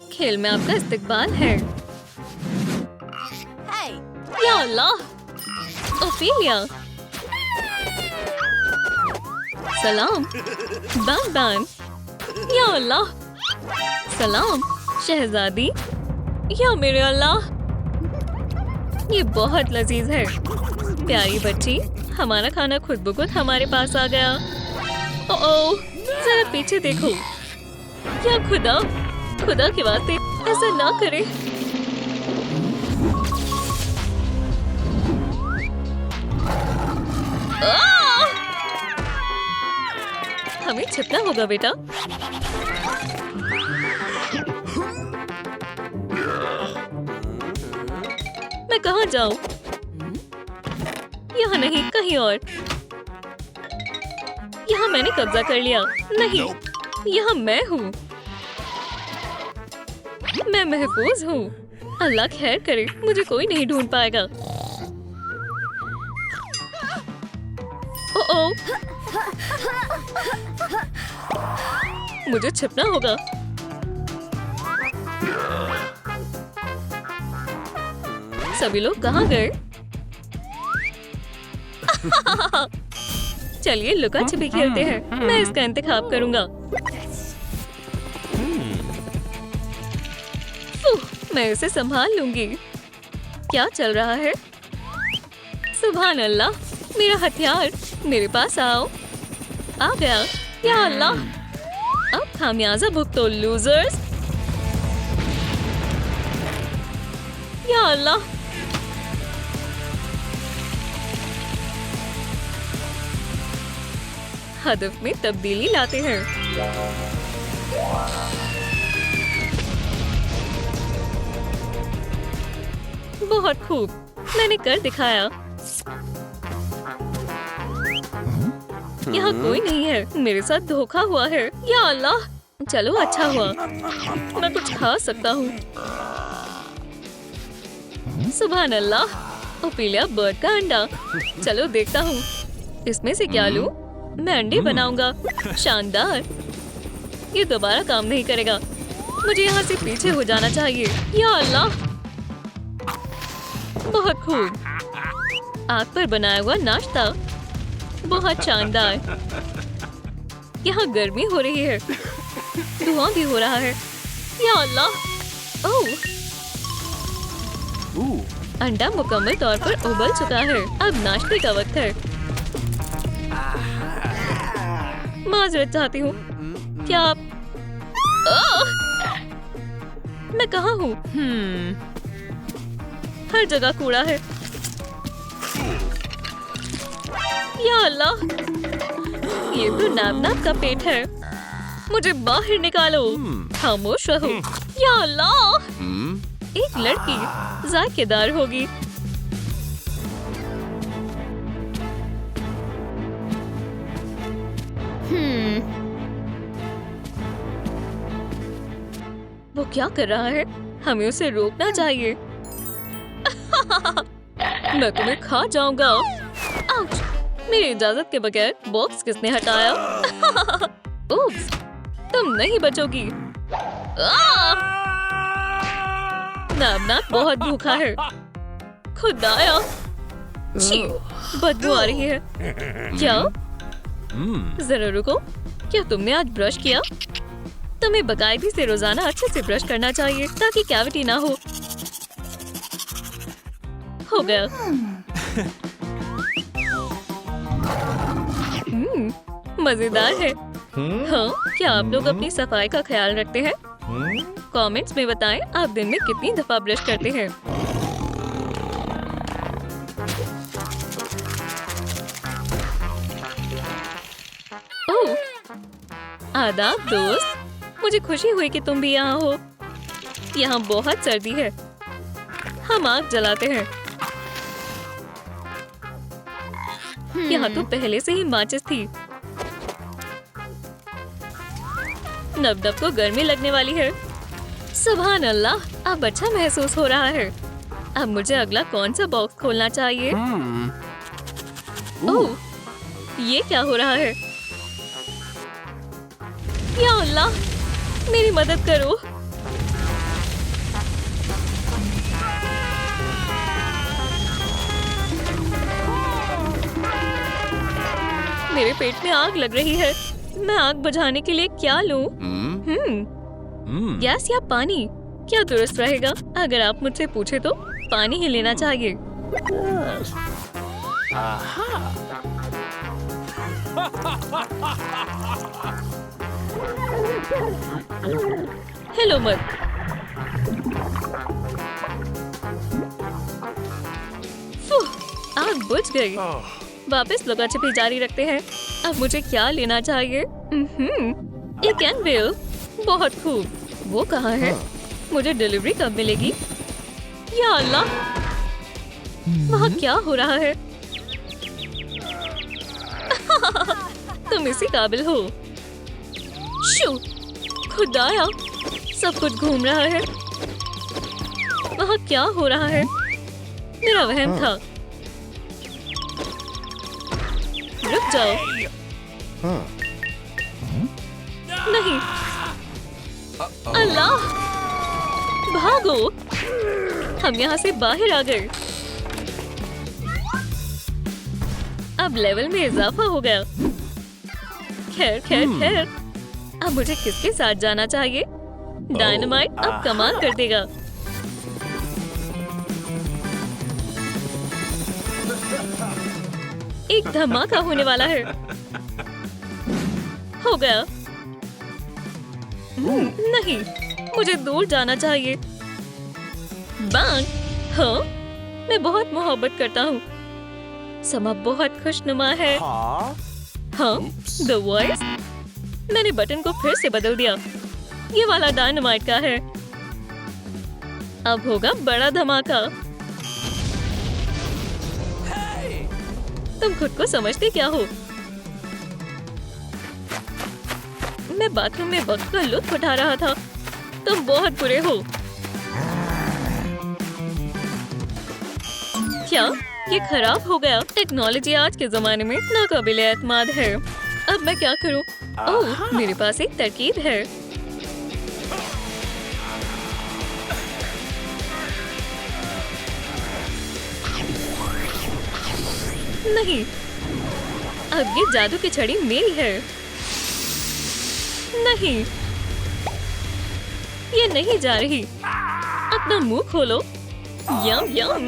खेल में आपका इस्तकबाल है। या अल्लाह, ओफेलिया। सलाम बान बान। या अल्लाह, सलाम शहजादी। या मेरे अल्लाह, ये बहुत लजीज है। प्यारी बच्ची, हमारा खाना खुद ब खुद हमारे पास आ गया। ओह, जरा पीछे देखो। या खुदा, खुदा के वास्ते ऐसा ना करे। हमें छिपना होगा बेटा। मैं कहाँ जाऊँ? यहाँ नहीं, कहीं और। यहाँ मैंने कब्जा कर लिया। नहीं, यहाँ मैं हूँ। मैं महफूज हूँ। अल्लाह खैर करे, मुझे कोई नहीं ढूंढ पाएगा। ओह, मुझे छिपना होगा। सभी लोग कहाँ गए? चलिए लुका छिपी खेलते हैं। मैं इसका इंतखाब करूंगा। मैं इसे संभाल लूंगी। क्या चल रहा है? सुभान अल्लाह, मेरा हथियार। मेरे पास आओ। आ गया। या अल्लाह, अब खामियाजा भुगतो लूजर्स। या अल्लाह, हदफ में तब्दीली लाते हैं। बहुत खूब, मैंने कर दिखाया। यहाँ कोई नहीं है। मेरे साथ धोखा हुआ है। या अल्लाह, चलो अच्छा हुआ, मैं कुछ खा सकता हूँ। सुभान अल्लाह, ओफेलिया बर्ड का अंडा। चलो देखता हूँ, इसमें से क्या लूँ? मैं अंडे बनाऊंगा। शानदार। ये दोबारा काम नहीं करेगा। मुझे यहाँ से पीछे हो जाना चाहिए। या अल्लाह, बहुत खूब। आग पर बनाया हुआ नाश्ता, बहुत शानदार। यहाँ गर्मी हो रही है, धुआं भी हो रहा है। या अल्लाह, ओह, अंडा मुकम्मल तौर पर उबल चुका है। अब नाश्ते का वक्त है। माजरत चाहती हूँ। क्या आप... मैं कहाँ हूँ? हर जगह कूड़ा है। या अल्लाह, ये तो नाब का पेट है। मुझे बाहर निकालो। खामोश रहो। या अल्लाह, एक लड़की जायकेदार होगी। वो क्या कर रहा है? हमें उसे रोकना चाहिए। मैं तुम्हें खा जाऊंगा। आउच! मेरी इजाजत के बगैर बॉक्स किसने हटाया? उप्स, तुम नहीं बचोगी। नाबनाक बहुत भूखा है। खुदाया, छी, बदबू आ रही है। क्या? जरा रुको, क्या तुमने आज ब्रश किया? तुम्हें बाकायदगी से रोजाना अच्छे से ब्रश करना चाहिए ताकि कैविटी ना हो गया। मजेदार है। हाँ, क्या आप लोग अपनी सफाई का ख्याल रखते हैं? कमेंट्स में बताएं आप दिन में कितनी दफा ब्रश करते हैं। ओह, आदाब दोस्त, मुझे खुशी हुई कि तुम भी यहाँ हो। यहाँ बहुत सर्दी है। हम आग जलाते हैं। यहाँ तो पहले से ही माचिस थी। नबनब को गर्मी लगने वाली है। सुभान अल्लाह, अब अच्छा महसूस हो रहा है। अब मुझे अगला कौन सा बॉक्स खोलना चाहिए? ओह, ये क्या हो रहा है? या अल्लाह, मेरी मदद करो। मेरे पेट में आग लग रही है। मैं आग बुझाने के लिए क्या लूं? गैस या पानी? क्या दुरुस्त रहेगा? अगर आप मुझसे पूछे तो पानी ही लेना चाहिए। हेलो मत। आग बुझ गई। वापस लुका छिपी जारी रखते हैं। अब मुझे क्या लेना चाहिए? एक एनवेल। बहुत खूब। वो कहाँ है? मुझे डिलीवरी कब मिलेगी? या अल्लाह, वहाँ क्या हो रहा है? तुम इसी काबिल हो। शू, खुदाया, सब कुछ घूम रहा है। वहाँ क्या हो रहा है? मेरा वहम था। रुक जाओ। नहीं, अल्लाह, भागो। हम यहाँ से बाहर आ गए। अब लेवल में इजाफा हो गया। खैर खैर खैर, अब मुझे किसके साथ जाना चाहिए? डायनामाइट अब कमाल कर देगा। एक धमाका होने वाला है। हो गया। नहीं, मुझे दूर जाना चाहिए। बैंग, हाँ, मैं बहुत मोहब्बत करता हूँ। समा बहुत खुशनुमा है। हाँ, द वॉइस। मैंने बटन को फिर से बदल दिया। ये वाला डायनामाइट का है। अब होगा बड़ा धमाका। तुम खुद को समझते क्या हो? मैं बाथरूम में वक्त का लुत्फ उठा रहा था। तुम बहुत बुरे हो। क्या ये खराब हो गया? टेक्नोलॉजी आज के जमाने में नाकाबिले एतमाद है। अब मैं क्या करूं? ओह, मेरे पास एक तरकीब है। नहीं, अब ये जादू की छड़ी मेरी है। नहीं, ये नहीं जा रही। अपना मुंह खोलो। Yum yum.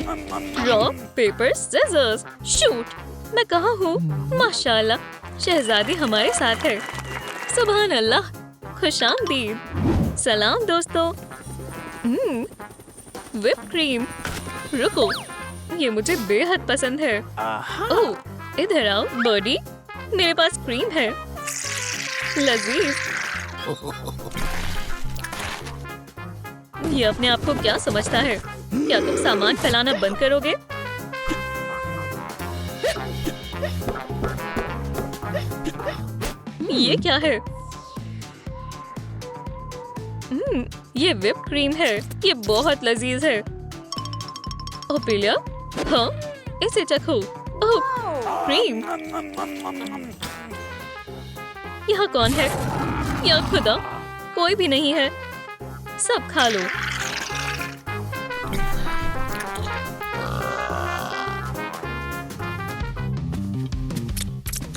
Rock paper scissors shoot. मैं कहाँ हूँ? माशाल्लाह, शहजादी हमारे साथ है। सुभान अल्लाह, खुशामदीद। सलाम दोस्तों। Whip cream. रुको, ये मुझे बेहद पसंद है। ओह, इधर आओ बर्डी, मेरे पास क्रीम है। लजीज। ये अपने आप को क्या समझता है? क्या तुम सामान फैलाना बंद करोगे? ये क्या है? ये व्हिप क्रीम है। ये बहुत लजीज है। ओपिलिया, हाँ, इसे चखो। ओह, क्रीम। यहाँ कौन है? या खुदा, कोई भी नहीं है। सब खा लो।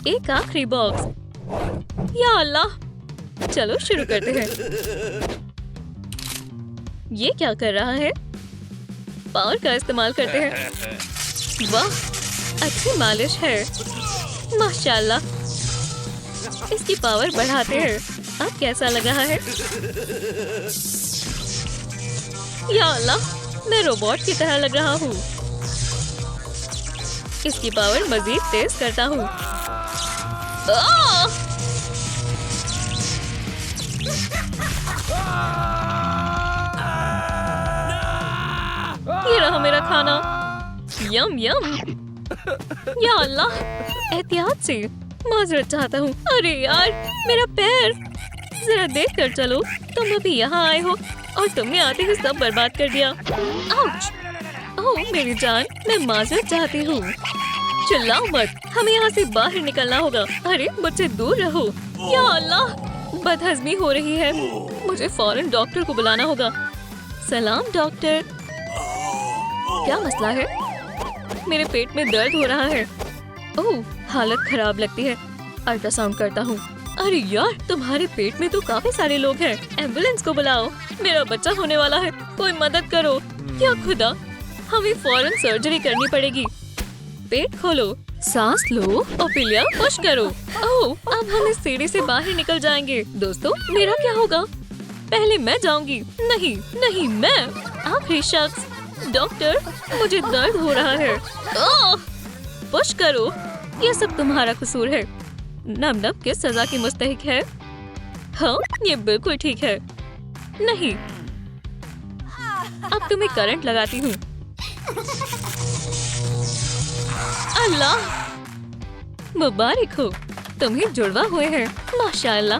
एक आखिरी बॉक्स। या अल्लाह, चलो शुरू करते हैं। ये क्या कर रहा है? पावर का इस्तेमाल करते हैं। वाह, अच्छी मालिश है। माशाल्लाह, इसकी पावर बढ़ाते हैं। अब कैसा लग रहा है? या अल्लाह, मैं रोबोट की तरह लग रहा हूँ। इसकी पावर मजीद तेज करता हूँ। ये रहा मेरा खाना। यम यम। या अल्लाह, एहतियात से। माजरत चाहता हूँ। अरे यार, मेरा पैर। जरा देख कर चलो। तुम अभी यहाँ आए हो और तुमने आते ही सब बर्बाद कर दिया। आउच! ओह मेरी जान, मैं माजरत चाहती हूँ। चिल्लाओ मत, हमें यहाँ से बाहर निकलना होगा। अरे मुझसे दूर रहो। या अल्लाह, बदहजमी हो रही है। मुझे फौरन डॉक्टर को बुलाना होगा। सलाम डॉक्टर। क्या मसला है? मेरे पेट में दर्द हो रहा है। ओह, हालत खराब लगती है। अल्ट्रासाउंड करता हूँ। अरे यार, तुम्हारे पेट में तो काफी सारे लोग हैं। एम्बुलेंस को बुलाओ, मेरा बच्चा होने वाला है, कोई मदद करो। क्या खुदा, हमें फौरन सर्जरी करनी पड़ेगी। पेट खोलो, सांस लो, ओपिलिया पुश करो। ओह, अब हम इस सीढ़ी से बाहर निकल जाएंगे। दोस्तों, मेरा क्या होगा? पहले मैं जाऊंगी। नहीं नहीं, मैं। आखिरी शख्स। डॉक्टर, मुझे दर्द हो रहा है। ओह, पुश करो। यह सब तुम्हारा कसूर है। नम नम किस सजा की मुस्तहिक है? हाँ, ये बिल्कुल ठीक है। नहीं, अब तुम्हें करंट लगाती हूँ। अल्लाह, मुबारक हो, तुम्हें जुड़वा हुए हैं। माशाअल्लाह,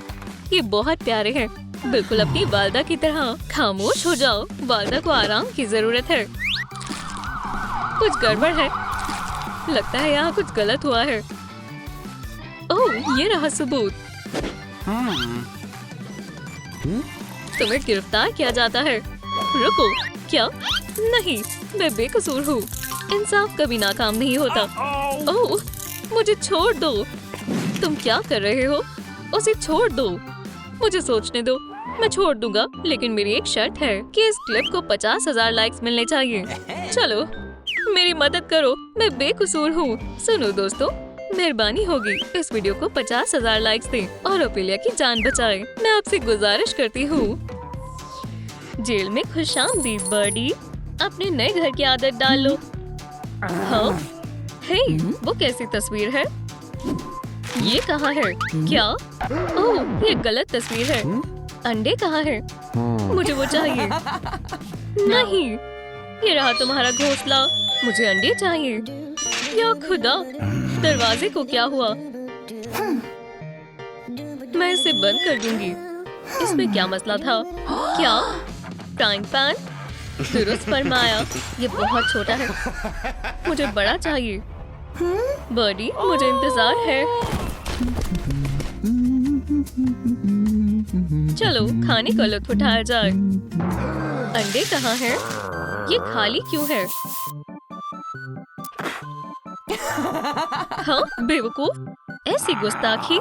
ये बहुत प्यारे हैं, बिल्कुल अपनी वालदा की तरह। खामोश हो जाओ, वालदा को आराम की जरूरत है। कुछ गड़बड़ है, लगता है यहाँ कुछ गलत हुआ है। ओह, ये रहा सबूत। तुम्हें गिरफ्तार किया जाता है। रुको, क्या? नहीं, मैं बेकसूर हूँ। इंसाफ कभी नाकाम नहीं होता। ओह, मुझे छोड़ दो। तुम क्या कर रहे हो? उसे छोड़ दो, मुझे सोचने दो। मैं छोड़ दूंगा, लेकिन मेरी एक शर्त है कि इस क्लिप को 50,000 लाइक्स मिलने चाहिए। चलो, मेरी मदद करो, मैं बेकसूर हूँ। सुनो दोस्तों, मेहरबानी होगी, इस वीडियो को 50,000 लाइक्स दें और ओपिलिया की जान बचाएं। मैं आपसे गुजारिश करती हूँ। जेल में खुशामदीद बर्डी, अपने नए घर की आदत डाल लो। हाँ, हे, वो कैसी तस्वीर है? ये कहाँ है? क्या? ओह, ये गलत तस्वीर है। अंडे कहाँ है? मुझे वो चाहिए। नहीं, ये रहा तुम्हारा घोंसला। मुझे अंडे चाहिए। या खुदा, दरवाजे को क्या हुआ? मैं इसे बंद कर दूंगी। इसमें क्या मसला था? क्या? Frying pan? दुरुस्त फरमाया, ये बहुत छोटा है, मुझे बड़ा चाहिए। बर्डी, मुझे इंतजार है। चलो, खाने का लुत्फ उठाया जाए। अंडे कहाँ हैं? ये खाली क्यों है? हाँ, बेवकूफ, ऐसी गुस्ताखी,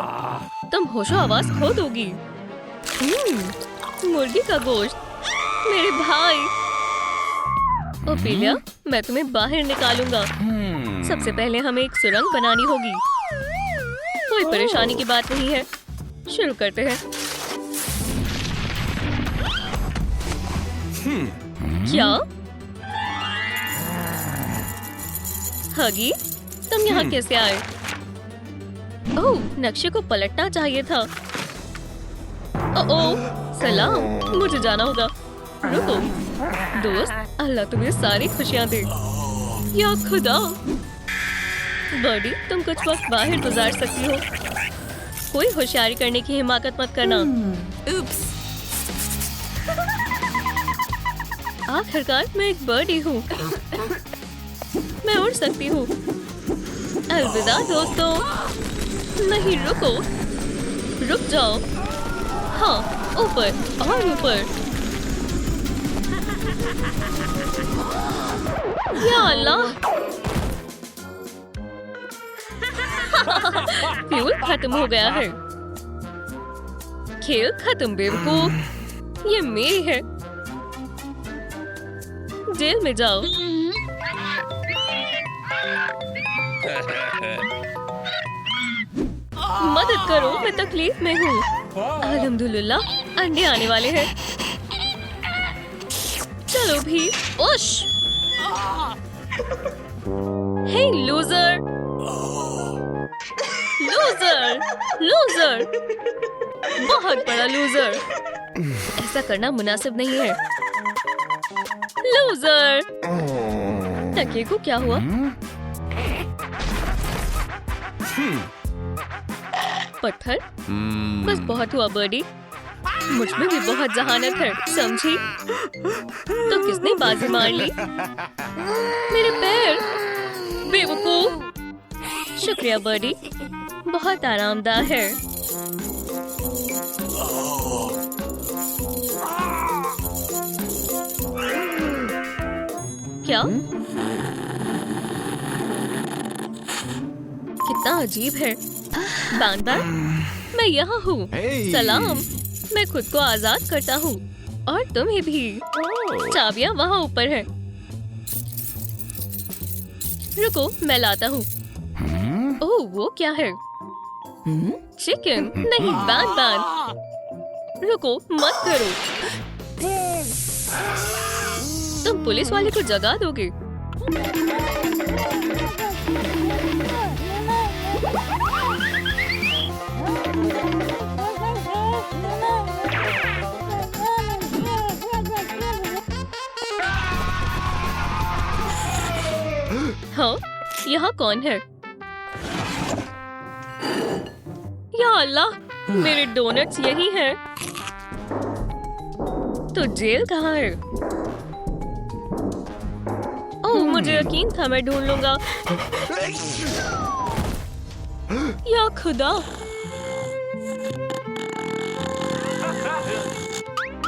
तुम होशो आवाज खो दोगी। मुर्गी का गोश्त, मेरे भाई। ओपिलिया, मैं तुम्हें बाहर निकालूंगा। सबसे पहले हमें एक सुरंग बनानी होगी। कोई परेशानी की बात नहीं है, शुरू करते हैं। क्या? हगी, तुम यहाँ कैसे आए? ओह, नक्शे को पलटना चाहिए था। ओह, सलाम, मुझे जाना होगा। रुको दोस्त, अल्लाह तुम्हें सारी खुशियाँ दे। या खुदा, बर्डी, तुम कुछ वक्त बाहर गुजार सकती हो। कोई होशियारी करने की हिमाकत मत करना। उप्स। आखिरकार मैं एक बर्डी हूँ, मैं उड़ सकती हूँ। अलविदा दोस्तों। नहीं, रुको, रुक जाओ। हाँ, ऊपर और ऊपर। या अल्लाह, फ्यूल खत्म हो गया है। खेल खत्म बेवकूफ, ये मेरी है। जेल में जाओ। मदद करो, मैं तकलीफ में हूँ। अल्हम्दुलिल्लाह, अंडे आने वाले हैं। चलो भी, उश। हे लूजर, लूजर, लूजर, बहुत बड़ा लूजर। ऐसा करना मुनासिब नहीं है। लूजर, तकिए को क्या हुआ? पत्थर? बस बहुत हुआ बर्डी, मुझ में भी बहुत जहानत है, समझी? तो किसने बाजी मार ली? मेरे पैर, बेवकूफ। शुक्रिया बर्डी, बहुत आरामदाह है। क्या? कितना अजीब है। बान बान, मैं यहाँ हूँ। Hey! सलाम। मैं खुद को आजाद करता हूँ और तुम्हें भी। चाबियाँ वहाँ ऊपर है। रुको, मैं लाता हूँ। ओह, वो क्या है? चिकन? नहीं, बान बान। रुको, मत करो। तुम पुलिस वाले को जगा दोगे। हाँ, यहाँ कौन है? या अल्लाह, मेरे डोनट्स यही हैं। तो जेल कहाँ है? ओह, मुझे यकीन था मैं ढूंढ लूंगा। या खुदा!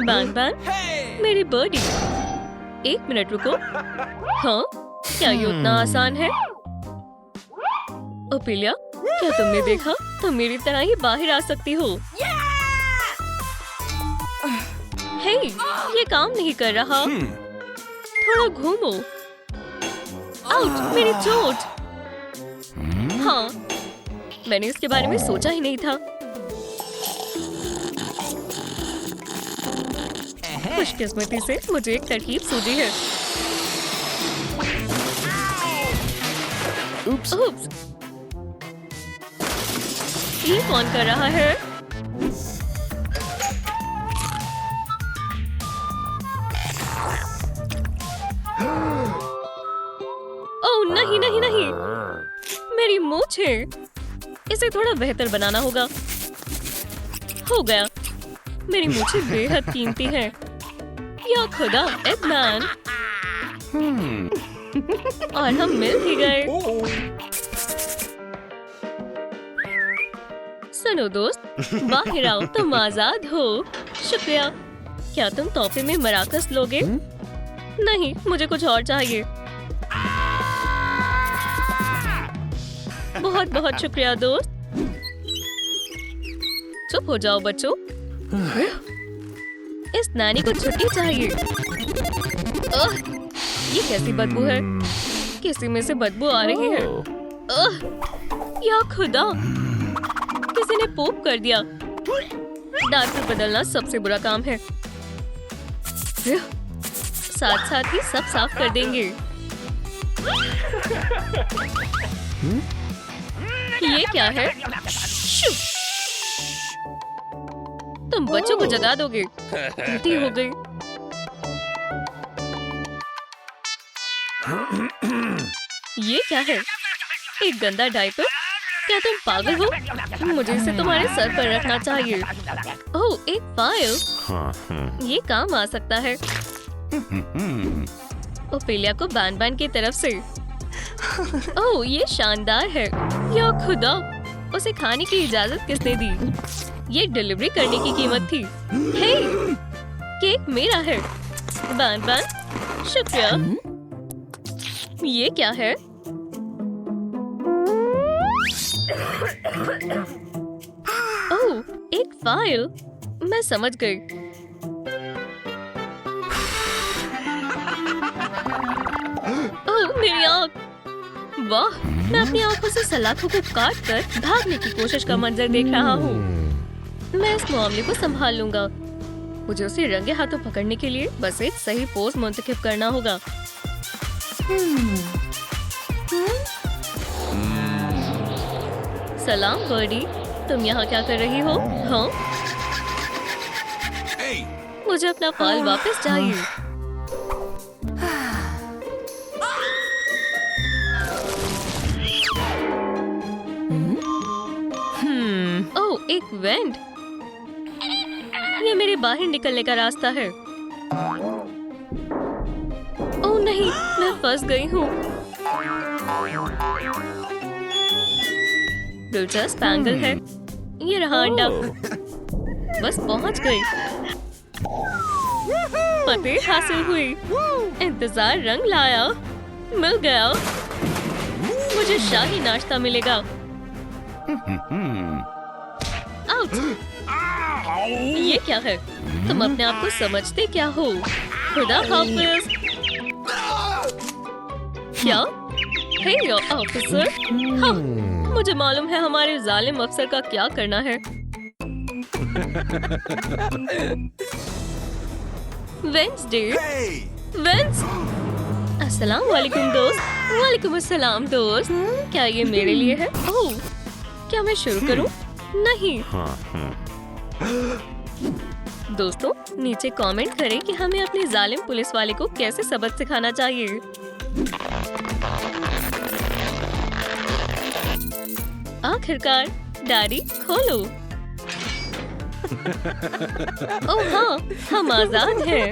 बान बान, मेरी बर्डी। 1 मिनट रुको। हाँ, क्या ये उतना आसान है? ओपिलिया, क्या तुमने देखा? तुम मेरी तरह ही बाहर आ सकती हो। हे, ये काम नहीं कर रहा। थोड़ा घूमो। आउच, मेरी चोट। हाँ, मैंने इसके बारे में सोचा ही नहीं था। खुशकिस्मती से मुझे एक तरकीब सूझी है। Oops. Oops. ये कौन कर रहा है? ओह नहीं नहीं नहीं, मेरी मूंछ है। इसे थोड़ा बेहतर बनाना होगा। हो गया। मेरी मूंछें बेहद कीमती हैं। या खुदा, एडमैन। और हम मिल भी गए। सुनो दोस्त, बाहर आओ, तुम आजाद हो। शुक्रिया। क्या तुम तोहफे में मराकस लोगे? नहीं, मुझे कुछ और चाहिए। बहुत बहुत शुक्रिया दोस्त। चुप हो जाओ बच्चों। इस नानी को छुट्टी चाहिए। ये कैसी बदबू है? किसी में से बदबू आ रही है। या खुदा, किसी ने पोप कर दिया। डायपर बदलना सबसे बुरा काम है। साथ साथ ही सब साफ कर देंगे। ये क्या है? शू! तुम बच्चों को जगा दोगे। उल्टी हो गई। ये क्या है? एक गंदा डायपर? क्या तुम पागल हो? मुझे इसे तुम्हारे सर पर रखना चाहिए। ओह, एक फाइल। ये काम आ सकता है। ओपेलिया को बान बान की तरफ से। ओह, ये शानदार है। या खुदा, उसे खाने की इजाजत किसने दी? ये डिलीवरी करने की कीमत थी। हे, केक मेरा है। बान बान, शुक्रिया। ये क्या है? ओह, एक फाइल। मैं समझ गई। ओह, मेरी आँख। वाह, मैं अपनी आँखों से सलाखों को काट कर भागने की कोशिश का मंजर देख रहा हूँ। मैं इस मामले को संभाल लूंगा। मुझे उसे रंगे हाथों पकड़ने के लिए बस एक सही पोज मुंतखब करना होगा। सलाम बर्डी, तुम यहाँ क्या कर रही हो? हाँ? मुझे अपना फाइल वापस चाहिए। ओह, एक वेंट। ये मेरे बाहर निकलने का रास्ता है। ओह नहीं, मैं फंस गई हूँ। दिलचस्प एंगल है। ये रहा अंडा। बस पहुंच गई। फतेह हासिल हुई। इंतजार रंग लाया। मिल गया। मुझे शाही नाश्ता मिलेगा। आउट! ये क्या है? तुम अपने आप को समझते क्या हो? खुदा हाफिज। क्या? हे ऑफिसर। हाँ, मुझे मालूम है हमारे जालिम अफसर का क्या करना है। वेंसडे। अस्सलाम वालेकुम दोस्त। वालेकुम अस्सलाम दोस्त। क्या ये मेरे लिए है? ओह, क्या मैं शुरू करूं? नहीं। दोस्तों, नीचे कमेंट करें कि हमें अपने जालिम पुलिस वाले को कैसे सबक सिखाना चाहिए। आखिरकार, डैडी खोलो। ओह हाँ, हम आजाद हैं।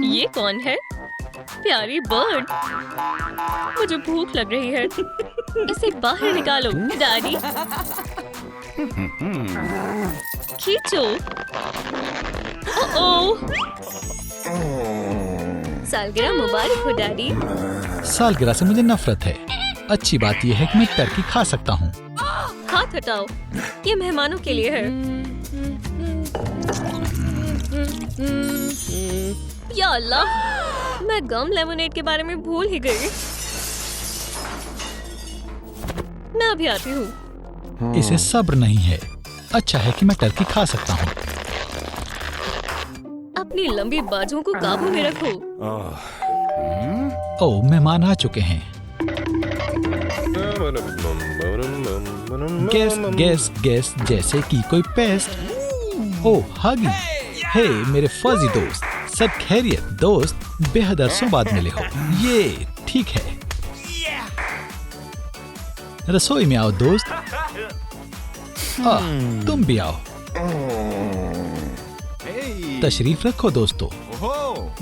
ये कौन है? प्यारी बर्ड। मुझे भूख लग रही है। इसे बाहर निकालो, डैडी। खींचो। ओह, सालगिरह मुबारक हो डैडी। सालगिरह से मुझे नफरत है। अच्छी बात यह है कि मैं टर्की खा सकता हूँ। हाथ हटाओ, ये मेहमानों के लिए है। या अल्लाह, मैं गम लेमोनेड के बारे में भूल ही गई। मैं अभी आती हूँ। इसे सब्र नहीं है। अच्छा है कि मैं टर्की खा सकता हूँ। अपनी लंबी बाजुओं को काबू में रखो। ओह, मेहमान आ चुके हैं। गेस जैसे कि कोई पेस्ट। ओह हगी। हे मेरे फर्जी दोस्त, सब खैरियत? दोस्त, बेहद अरसों बाद मिले हो। ये ठीक है। रसोई में आओ दोस्त। तुम भी आओ। तशरीफ रखो दोस्तों।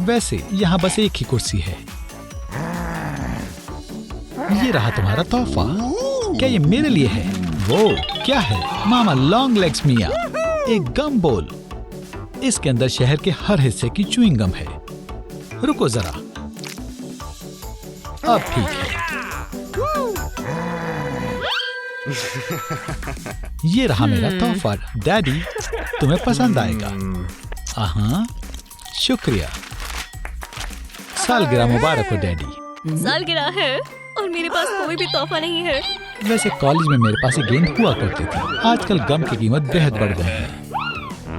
वैसे यहाँ बस एक ही कुर्सी है। ये रहा तुम्हारा तोहफा। क्या ये मेरे लिए है? वो क्या है? मामा लॉन्ग लेग्स मिया। एक गम बोल। इसके अंदर शहर के हर हिस्से की च्युइंग गम है। रुको जरा, अब ठीक है। ये रहा मेरा तोहफा डैडी, तुम्हें पसंद आएगा। हाँ, शुक्रिया। सालगिरह मुबारक हो डैडी। सालगिरह है और मेरे पास कोई भी तोहफा नहीं है। वैसे कॉलेज में मेरे पास ये गेंद हुआ करती थी। आजकल गम की कीमत बेहद बढ़ गई है।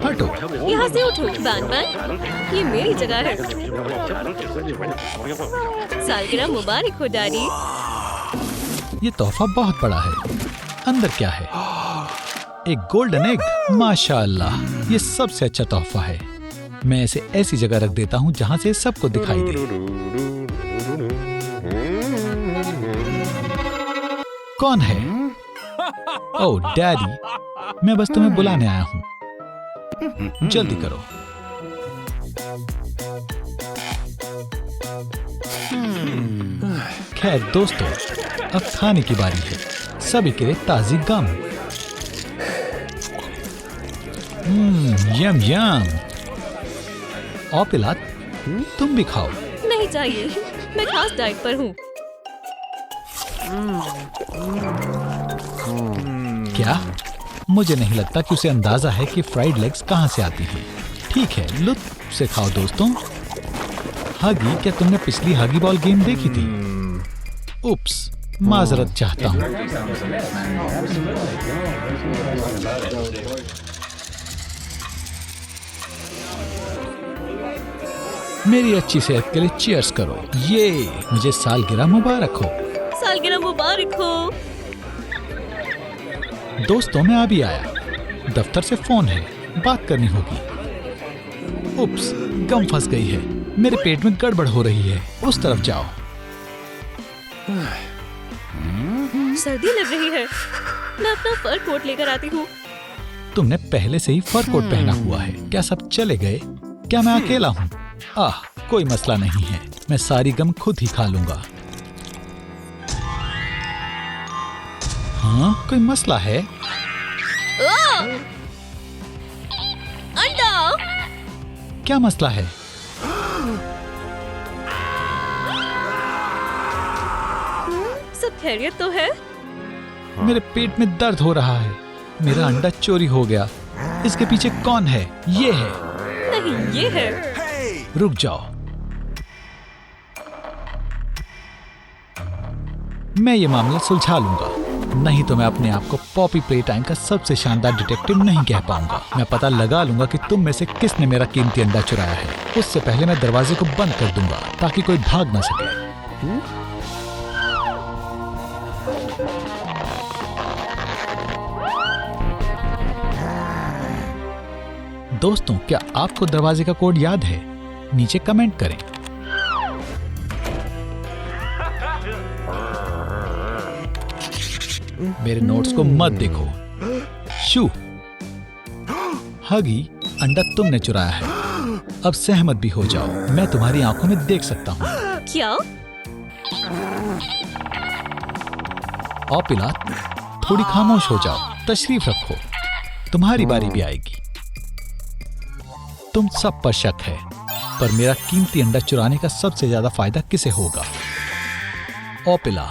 हटो, यहाँ से उठो। बैन बैन, ये मेरी जगह है। सालगिरह मुबारक हो डैडी। ये तोहफा बहुत बड़ा है। अंदर क्या है? एक गोल्डन एग। माशाअल्लाह, ये सबसे अच्छा तोहफा है। मैं इसे ऐसी जगह रख देता हूँ जहाँ से सबको दिखाई दे। कौन है? ओह डैडी, मैं बस तुम्हें बुलाने आया हूँ। जल्दी करो। खैर दोस्तों, अब खाने की बारी है। सभी के लिए ताजी गम। यम यम। और पिलात, तुम भी खाओ। नहीं चाहिए, मैं खास डाइट पर हूँ। क्या? मुझे नहीं लगता कि उसे अंदाजा है कि फ्राइड लेग्स कहाँ से आती हैं। ठीक है, लुत्फ से खाओ दोस्तों। हगी, क्या तुमने पिछली हगी बॉल गेम देखी थी? उप्स, माजरत चाहता हूँ। मेरी अच्छी सेहत के लिए चीयर्स करो। ये मुझे सालगिरह मुबारक हो। सालगिरह मुबारक हो। दोस्तों, मैं अभी आया। दफ्तर से फोन है, बात करनी होगी। उप्स, गम फंस गई है। मेरे पेट में गड़बड़ हो रही है। उस तरफ जाओ। सर्दी लग रही है। मैं अपना फर कोट लेकर आती हूँ। तुमने पहले से ही फर कोट पहना हुआ है। क्या सब चले गए? क्या मैं अकेला हूँ? कोई मसला नहीं है। मैं सारी गम खुद ही खा लूंगा। हाँ, कोई मसला है? अंडा। क्या मसला है? सब खैरियत तो है? मेरे पेट में दर्द हो रहा है। मेरा अंडा चोरी हो गया। इसके पीछे कौन है? ये है। नहीं, ये है। रुक जाओ, मैं ये मामला सुलझा लूंगा। नहीं तो मैं अपने आप को पॉपी प्ले टाइम का सबसे शानदार डिटेक्टिव नहीं कह पाऊंगा। मैं पता लगा लूंगा कि तुम में से किसने मेरा कीमती अंडा चुराया है। उससे पहले मैं दरवाजे को बंद कर दूंगा ताकि कोई भाग ना सके। दोस्तों, क्या आपको दरवाजे का कोड याद है? नीचे कमेंट करें। मेरे नोट्स को मत देखो। शू, हगी, अंडा तुमने चुराया है। अब सहमत भी हो जाओ, मैं तुम्हारी आंखों में देख सकता हूँ। क्या? ऑपिला, थोड़ी खामोश हो जाओ, तशरीफ रखो, तुम्हारी बारी भी आएगी। तुम सब पर शक है, पर मेरा कीमती अंडा चुराने का सबसे ज्यादा फायदा किसे होगा? ऑपिला,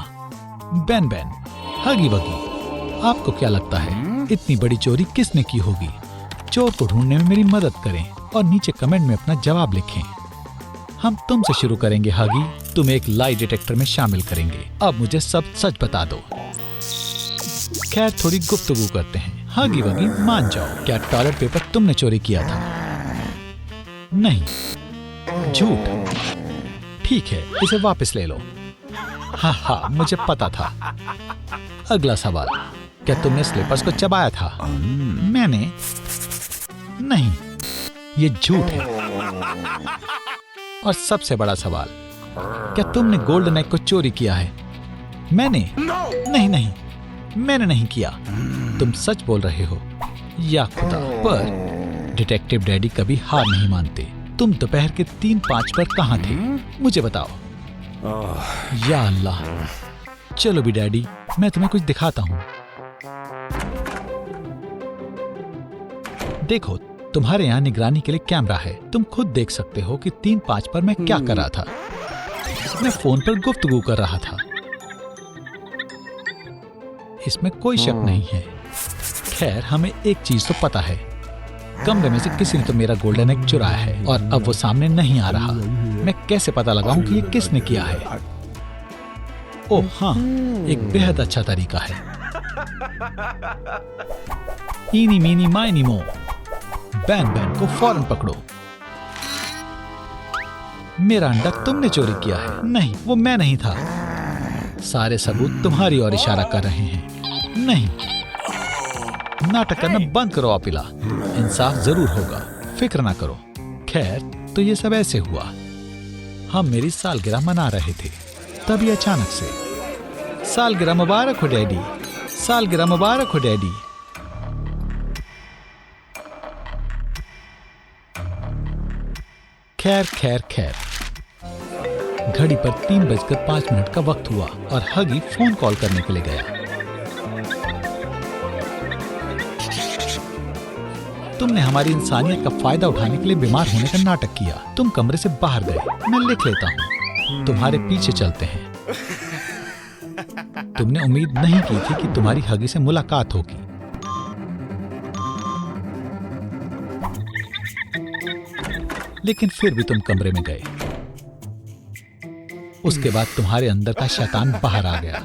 बैन बैन, हगी वगी, आपको क्या लगता है इतनी बड़ी चोरी किसने की होगी? चोर को ढूंढने में मेरी मदद करें और नीचे कमेंट में अपना जवाब लिखें। हम तुमसे शुरू करेंगे हगी, तुम एक लाई डिटेक्टर में शामिल करेंगे। अब मुझे सब सच बता दो। खैर, थोड़ी गुफ्तगू करते हैं। हगी वगी, मान जाओ, क्या टॉयलेट पेपर तुमने चोरी किया था? नहीं। झूठ। ठीक है, इसे वापस ले लो। हाँ, मुझे पता था। अगला सवाल, क्या तुमने स्लीपर्स को चबाया था? मैंने नहीं, ये झूठ है। और सबसे बड़ा सवाल, क्या तुमने गोल्डन एग को चोरी किया है? मैंने नहीं, मैंने नहीं किया। तुम सच बोल रहे हो या खुदा? पर डिटेक्टिव डैडी कभी हार नहीं मानते। तुम दोपहर के 3:05 पर कहाँ थे? मुझे बताओ। या अल्लाह, चलो भी डैडी, मैं तुम्हें कुछ दिखाता हूँ। देखो, तुम्हारे यहाँ निगरानी के लिए कैमरा है। तुम खुद देख सकते हो कि 3:05 पर मैं क्या कर रहा था। मैं फोन पर गुफ्तगू कर रहा था। इसमें कोई शक नहीं है। खैर, हमें एक चीज तो पता है, कमरे में से किसी ने तो मेरा गोल्डन एग चुराया है और अब वो सामने नहीं आ रहा। मैं कैसे पता लगाऊं कि ये किसने किया है? ओह हाँ, एक बेहद अच्छा तरीका है। इनी मीनी माइनी मो, बैन बैन को फौरन पकड़ो। मेरा अंडा तुमने चोरी किया है। नहीं, वो मैं नहीं था। सारे सबूत तुम्हारी ओर इशारा कर रहे हैं। नहीं, नाटक करना बंद करो ऑपिला, इंसाफ जरूर होगा, फिक्र ना करो। खैर, तो ये सब ऐसे हुआ। हम मेरी सालगिरह मना रहे थे, तभी अचानक से, सालगिरह मुबारक हो डैडी, सालगिरह मुबारक हो डैडी। खैर, घड़ी पर 3:05 का वक्त हुआ और हगी फोन कॉल करने के लिए गया। तुमने हमारी इंसानियत का फायदा उठाने के लिए बीमार होने का नाटक किया। तुम कमरे से बाहर गए। मैं लिख लेता हूँ। तुम्हारे पीछे चलते हैं। तुमने उम्मीद नहीं की थी कि तुम्हारी हगी से मुलाकात होगी। लेकिन फिर भी तुम कमरे में गए। उसके बाद तुम्हारे अंदर का शैतान बाहर आ गया।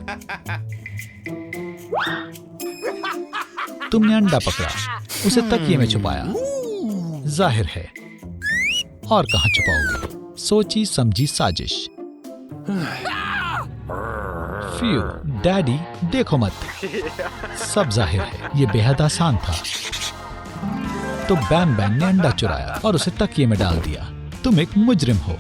तुमने अंडा पकड़ा, उसे तकिए में छुपाया। जाहिर है, और कहां छुपाओगे? सोची समझी साजिश। फ्यू, डैडी देखो मत, सब जाहिर है, ये बेहद आसान था। तो बैन बैन ने अंडा चुराया और उसे तकिए में डाल दिया। तुम एक मुजरिम हो।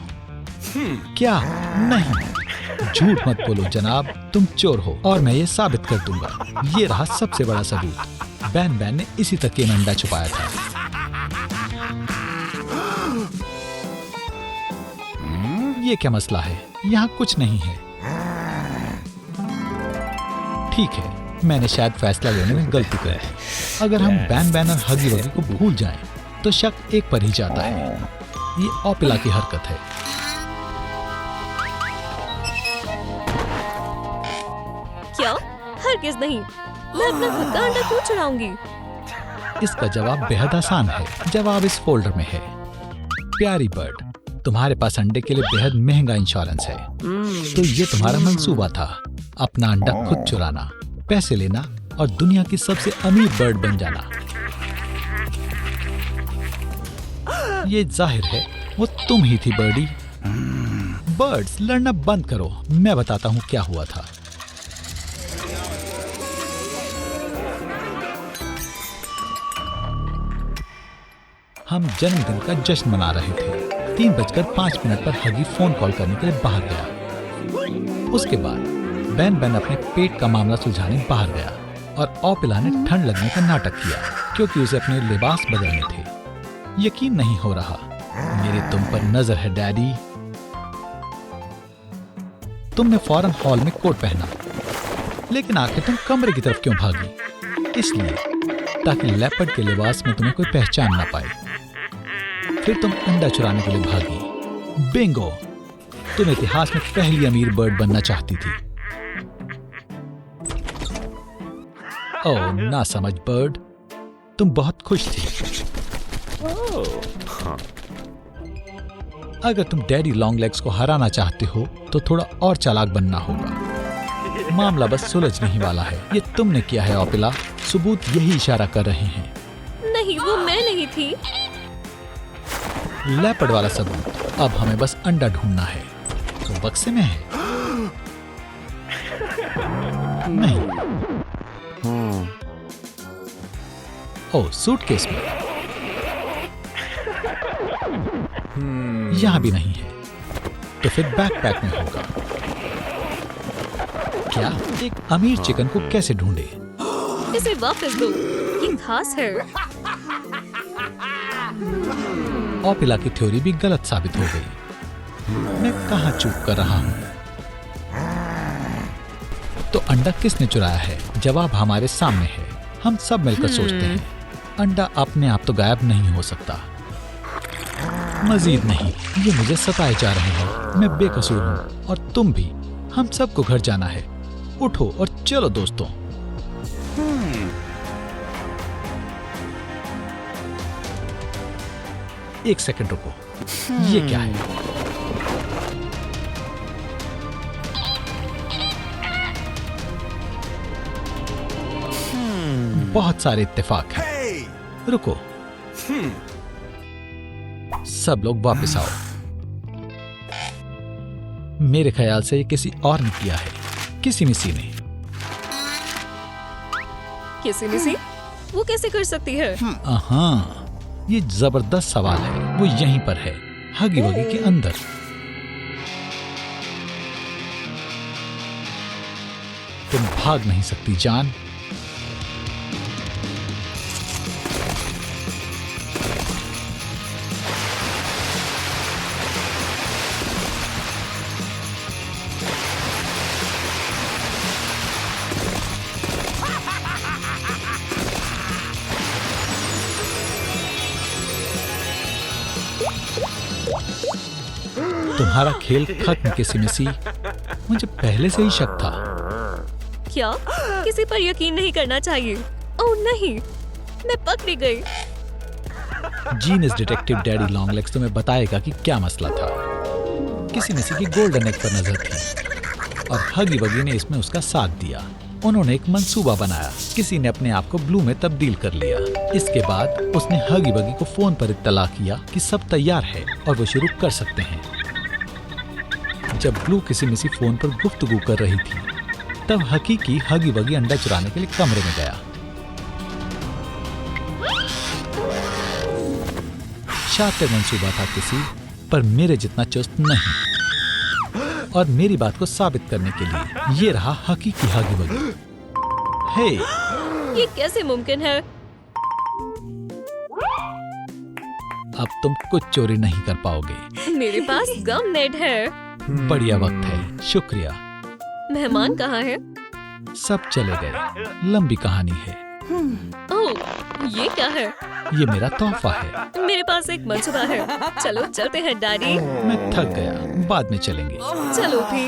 क्या? नहीं, झूठ मत बोलो जनाब, तुम चोर हो और मैं ये साबित कर दूंगा। ये रहा सबसे बड़ा सबूत। बैन बैन ने इसी तकिए में अंडा छुपाया था। ये क्या मसला है? यहाँ कुछ नहीं है। ठीक है, मैंने शायद फैसला लेने में गलती करी। अगर हम बैन बैन और हगी वगी को भूल जाएं, तो शक एक पर ही जाता है। ये ऑपिला की हरकत है। क्या? हरगिज़ नहीं। मैं अपना खुद का अंडा क्यों चुराऊंगी? इसका जवाब बेहद आसान है। जवाब इस फोल्डर में है। प्यारी बर्ड, तुम्हारे पास अंडे के लिए बेहद महंगा इंश्योरेंस है। तो ये तुम्हारा मंसूबा था, अपना अंडा खुद चुराना, पैसे लेना और दुनिया की सबसे अमीर बर्ड बन जाना। ये जाहिर है वो तुम ही थी बर्डी। बर्ड्स, लड़ना बंद करो, मैं बताता हूँ क्या हुआ था। हम जन्मदिन का जश्न मना रहे थे। 3:05 पर हगी फोन कॉल करने के लिए बाहर गया। उसके बाद बैन अपने पेट का मामला सुलझाने बाहर गया और ओपिला ने ठंड लगने का नाटक किया क्योंकि उसे अपने लिबास बदलने थे। यकीन नहीं हो रहा, मेरी तुम पर नजर है डैडी। तुमने फौरन हॉल में कोट पहना, लेकिन आखिर तुम कमरे की तरफ क्यों भागी? इसलिए ताकि लेपर्ड के लिबास में तुम्हें कोई पहचान ना पाए। फिर तुम अंडा चुराने के लिए भागी। बिंगो, तुम इतिहास में पहली अमीर बर्ड बनना चाहती थी। ओह ना समझ बर्ड, तुम बहुत खुश थी। अगर तुम डैडी लॉन्ग लेग्स को हराना चाहते हो तो थोड़ा और चालाक बनना होगा। मामला बस सुलझ नहीं वाला है। ये तुमने किया है ओपिला, सबूत यही इशारा कर रहे हैं। नहीं, वो मैं नहीं थी। लेपर्ड वाला सबूत। अब हमें बस अंडा ढूंढना है। तो बक्से में है? नहीं। ओह, सूटकेस में। यहाँ भी नहीं है। तो फिर बैकपैक में होगा। क्या एक अमीर चिकन को कैसे ढूंढे? इसे वापस दो, ये खास है। ओपिला की थ्योरी भी गलत साबित हो गई। मैं कहाँ चूक कर रहा हूँ? तो अंडा किसने चुराया है? जवाब हमारे सामने है। हम सब मिलकर सोचते हैं। अंडा अपने आप तो गायब नहीं हो सकता। मजीद नहीं, ये मुझे सताए जा रहे हैं। मैं बेकसूर हूँ और तुम भी। हम सबको घर जाना है। उठो और चलो दोस्तों। एक सेकंड रुको, ये क्या है? बहुत सारे इत्तेफाक हैं। रुको, सब लोग वापस आओ। मेरे ख्याल से ये किसी और ने किया है, किसी मिसी ने। किसी मिसी? वो कैसे कर सकती है? हाँ, ये जबरदस्त सवाल है। वो यहीं पर है, हगी वगी के अंदर। तुम भाग नहीं सकती जान। तुम्हारा खेल खत्म किसी मिसी। मुझे पहले से ही शक था। क्या? किसी पर यकीन नहीं करना चाहिए। ओह नहीं, मैं पकड़ी गई। Genius detective daddy long legs तुम्हें बताएगा कि क्या मसला था। किसी मिसी की गोल्डन एग पर नजर थी और हगी वगी ने इसमें उसका साथ दिया। उन्होंने एक मंसूबा बनाया। किसी ने अपने आप को ब्लू में तब्दील कर लिया। इसके बाद उसने हगी वगी को फोन पर इत्तला किया कि सब तैयार है और वो शुरू कर सकते हैं। जब ब्लू किसी मिसी फोन पर गुफ्तगू कर रही थी, तब हकीकी हगी वगी अंडा चुराने के लिए कमरे में गया। शातिर मंसूबा था किसी, पर मेरे जितना चुस्त नहीं। और मेरी बात को साबित करने के लिए ये रहा हकीकी हगी वगी। हे, ये कैसे मुमकिन है? अब तुम कुछ चोरी नहीं कर पाओगे। मेरे पास गम नेट है। बढ़िया वक्त है, शुक्रिया। मेहमान कहाँ है? सब चले गए। लंबी कहानी है। ओह, ये क्या है? ये मेरा तोहफा है। मेरे पास एक मंसूबा है। चलो चलते हैं डैडी। मैं थक गया, बाद में चलेंगे। चलो भी।